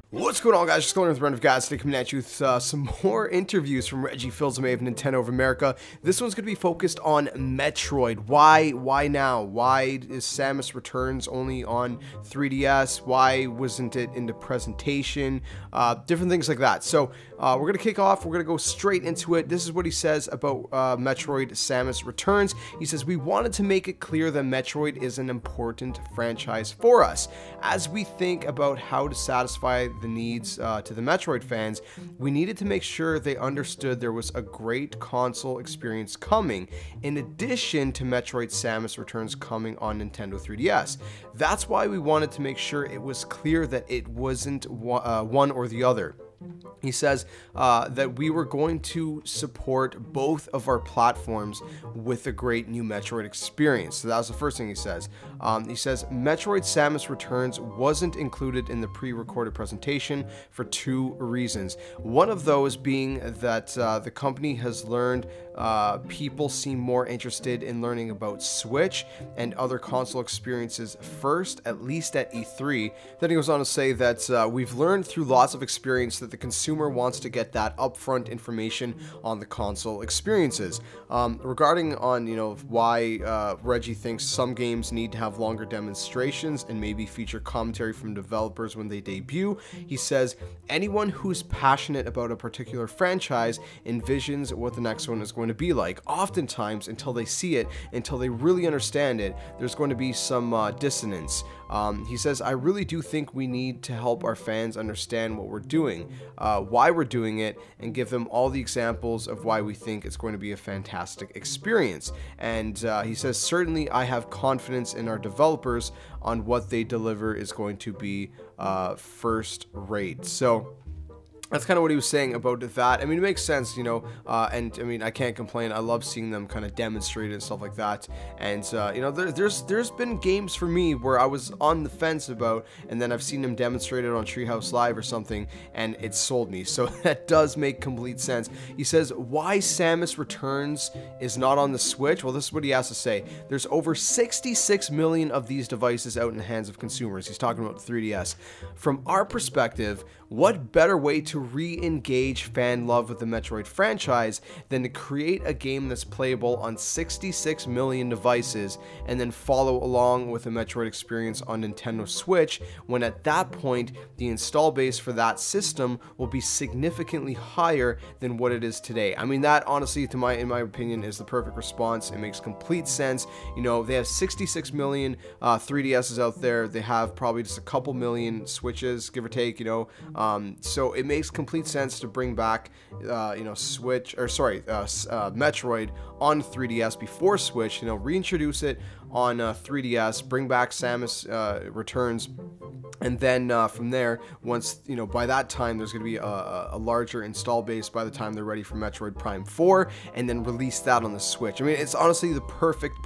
What's going on, guys? Just going with Run of Guys today, coming at you with some more interviews from Reggie of Nintendo of America. This one's going to be focused on Metroid. Why now? Why is Samus Returns only on 3DS? Why wasn't it in the presentation? Different things like that. So we're going to kick off. We're going to go straight into it. This is what he says about Metroid Samus Returns. He says, "We wanted to make it clear that Metroid is an important franchise for us. As we think about how to satisfy the needs to the Metroid fans, we needed to make sure they understood there was a great console experience coming, in addition to Metroid Samus Returns coming on Nintendo 3DS. That's why we wanted to make sure it was clear that it wasn't one or the other." He says that we were going to support both of our platforms with a great new Metroid experience. So that was the first thing he says. He says, "Metroid Samus Returns wasn't included in the pre-recorded presentation for two reasons. One of those being that the company has learned people seem more interested in learning about Switch and other console experiences first, at least at E3. Then he goes on to say that we've learned through lots of experience that the consumer wants to get that upfront information on the console experiences." Regarding on, why Reggie thinks some games need to have longer demonstrations and maybe feature commentary from developers when they debut, he says, "Anyone who's passionate about a particular franchise envisions what the next one is going to be like. Oftentimes, until they see it, until they really understand it, there's going to be some dissonance." He says, "I really do think we need to help our fans understand what we're doing, why we're doing it, and give them all the examples of why we think it's going to be a fantastic experience." And he says, "Certainly I have confidence in our developers on what they deliver is going to be first rate." So that's kind of what he was saying about that. I mean, it makes sense, and I mean, I can't complain. I love seeing them kind of demonstrate it and stuff like that. And there's been games for me where I was on the fence about, and then I've seen them demonstrate it on Treehouse Live or something, and it sold me. So that does make complete sense. He says, "Why Samus Returns is not on the Switch?" Well, this is what he has to say. "There's over 66 million of these devices out in the hands of consumers." He's talking about the 3DS. "From our perspective, what better way to re-engage fan love with the Metroid franchise than to create a game that's playable on 66 million devices and then follow along with a Metroid experience on Nintendo Switch, when at that point the install base for that system will be significantly higher than what it is today." I mean, that honestly, in my opinion, is the perfect response. It makes complete sense. They have 66 million 3DSs out there. They have probably just a couple million Switches, give or take, so it makes complete sense to bring back, Metroid on 3DS before Switch. Reintroduce it on 3DS, bring back Samus Returns, and then from there, once by that time, there's going to be a larger install base by the time they're ready for Metroid Prime 4, and then release that on the Switch. I mean, it's honestly the perfect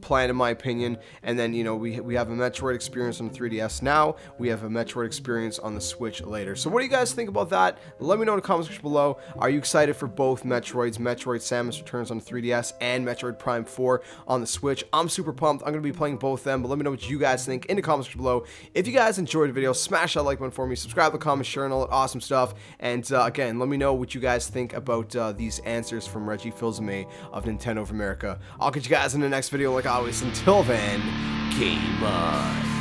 plan in my opinion. And then we have a Metroid experience on the 3DS now. We have a Metroid experience on the Switch later. So what do you guys think about that? Let me know in the comments section below. Are you excited for both Metroids, Metroid Samus Returns on the 3DS and Metroid Prime 4 on the Switch? I'm super pumped. I'm going to be playing both of them, but let me know what you guys think in the comments section below. If you guys enjoyed the video, smash that like button for me, subscribe, comment, share, and all that awesome stuff. And again, let me know what you guys think about these answers from Reggie of Nintendo of America. I'll catch you guys in the next video like always. Until then, game on.